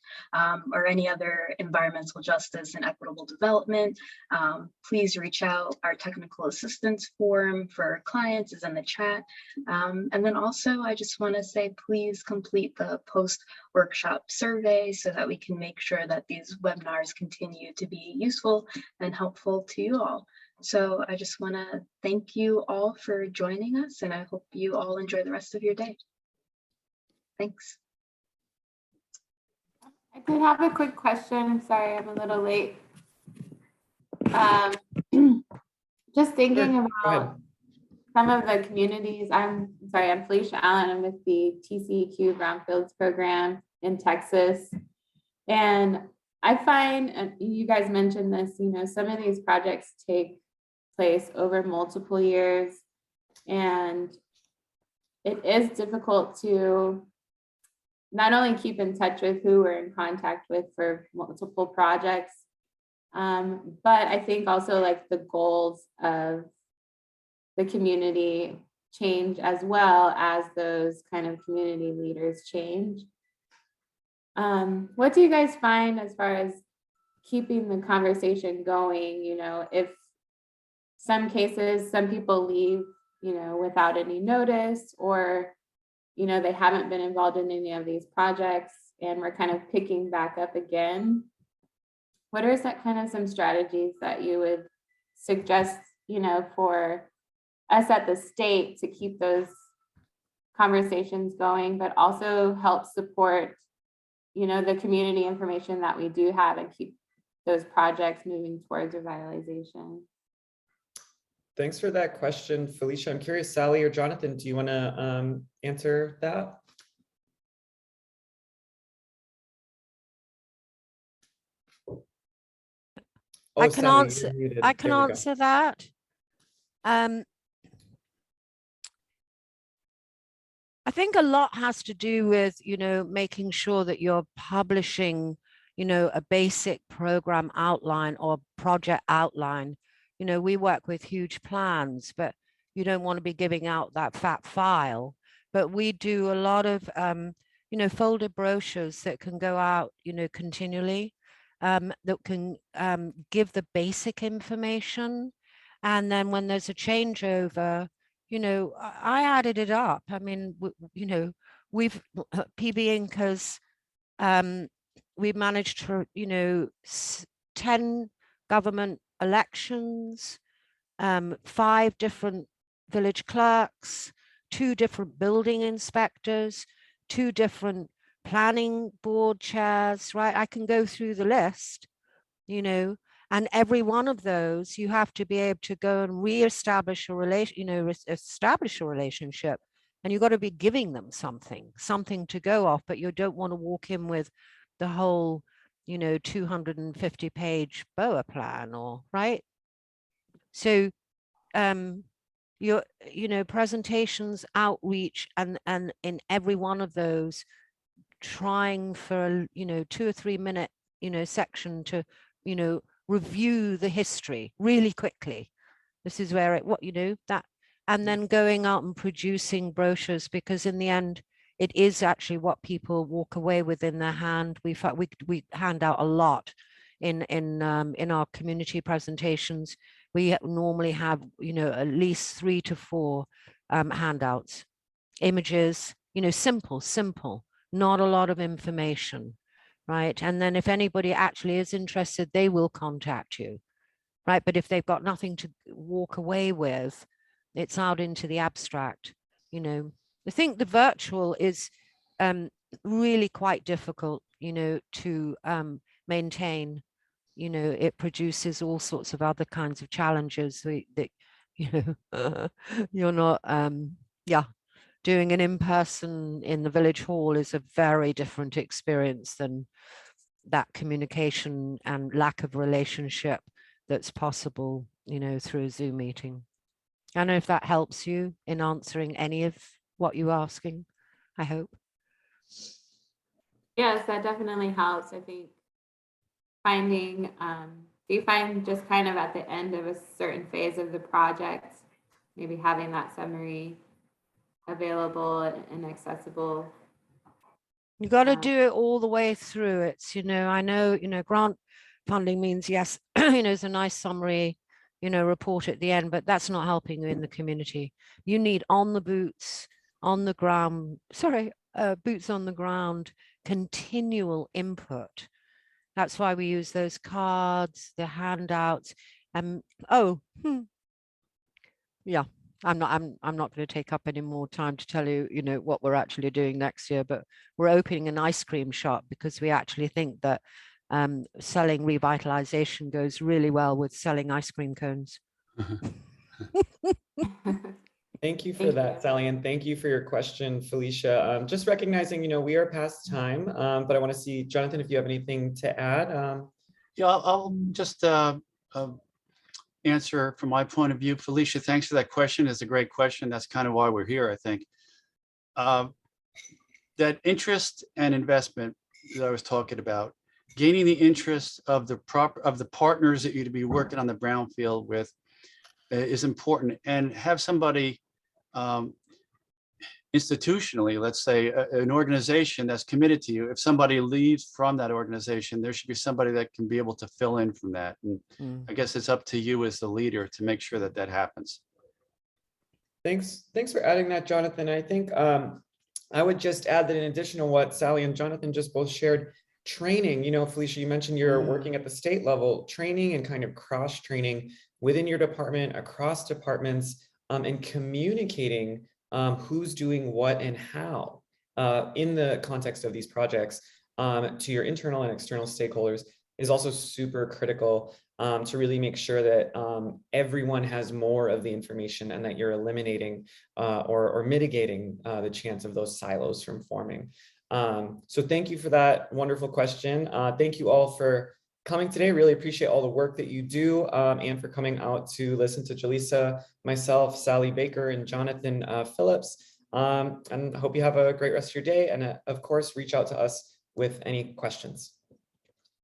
or any other environmental justice and equitable development, please reach out. Our technical assistance form for clients is in the chat. And then also, I just want to say, please complete the post-workshop survey so that we can make sure that these webinars continue to be useful and helpful to you all. So I just want to thank you all for joining us, and I hope you all enjoy the rest of your day. Thanks. I did have a quick question. Sorry, I'm a little late. Just thinking about some of the communities. I'm Felicia Allen. I'm with the TCEQ Brownfields program in Texas. And I find, and you guys mentioned this, you know, some of these projects take place over multiple years, and it is difficult to not only keep in touch with who we're in contact with for multiple projects, but I think also like the goals of the community change as well as those kind of community leaders change. What do you guys find as far as keeping the conversation going? You know, if some cases, some people leave, you know, without any notice, or, you know, they haven't been involved in any of these projects and we're kind of picking back up again. What are some strategies that you would suggest, you know, for us at the state to keep those conversations going, but also help support, you know, the community information that we do have and keep those projects moving towards revitalization? Thanks for that question, Felicia. I'm curious, Sally or Jonathan, do you want to answer that? Oh, I can Sally, answer. you're muted. I can There we go. answer that. I think a lot has to do with, you know, making sure that you're publishing, a basic program outline or project outline. We work with huge plans, but you don't want to be giving out that fat file. But we do a lot of, folded brochures that can go out, continually, that can give the basic information. And then when there's a changeover, I added it up. I mean, we've PB Inc. has, we've managed to, 10 government elections, 5 different village clerks, 2 different building inspectors, 2 different planning board chairs, right? I can go through the list, and every one of those, you have to be able to go and reestablish a relation, establish a relationship, and you've got to be giving them something to go off, but you don't want to walk in with the whole, 250-page BOA plan, or right. So, your, presentations, outreach, and in every one of those, trying for, 2 or 3 minute, section to, review the history really quickly. This is where that, and then going out and producing brochures, because in the end, it is actually what people walk away with in their hand. We hand out a lot in our community presentations. We normally have, at least 3 to 4 handouts, images, simple, not a lot of information, right? And then if anybody actually is interested, they will contact you, right? But if they've got nothing to walk away with, it's out into the abstract. I think the virtual is really quite difficult, to maintain. It produces all sorts of other kinds of challenges that, you're not, doing an in-person in the village hall is a very different experience than that communication and lack of relationship that's possible, through a Zoom meeting. I don't know if that helps you in answering any of what you're asking, I hope. Yes, that definitely helps. I think finding, do you find just kind of at the end of a certain phase of the project, maybe having that summary available and accessible? You got to do it all the way through. It's, I know, grant funding means, yes, it's a nice summary, report at the end, but that's not helping you in the community. You need on the boots, on the ground, boots on the ground, continual input. That's why we use those cards, the handouts. Yeah, I'm not going to take up any more time to tell you, what we're actually doing next year, but we're opening an ice cream shop because we actually think that selling revitalization goes really well with selling ice cream cones. Thank you for that, Sally, and thank you for your question, Felicia. Just recognizing, we are past time, but I want to see, Jonathan, if you have anything to add. Yeah, I'll just answer from my point of view. Felicia, thanks for that question. It's a great question. That's kind of why we're here, I think. That interest and investment that I was talking about, gaining the interest of the partners that you're to be working on the brownfield with is important, and have somebody institutionally, let's say an organization that's committed to you. If somebody leaves from that organization, there should be somebody that can be able to fill in from that. And I guess it's up to you as the leader to make sure that that happens. Thanks for adding that, Jonathan. I think I would just add that in addition to what Sally and Jonathan just both shared, training, Felicia, you mentioned you're working at the state level, training and kind of cross training within your department, across departments, and communicating who's doing what and how in the context of these projects to your internal and external stakeholders is also super critical to really make sure that everyone has more of the information and that you're eliminating or mitigating the chance of those silos from forming. So thank you for that wonderful question. Thank you all for coming today. Really appreciate all the work that you do and for coming out to listen to Jaleesa, myself, Sally Baker, and Jonathan Phillips. And hope you have a great rest of your day. And of course, reach out to us with any questions.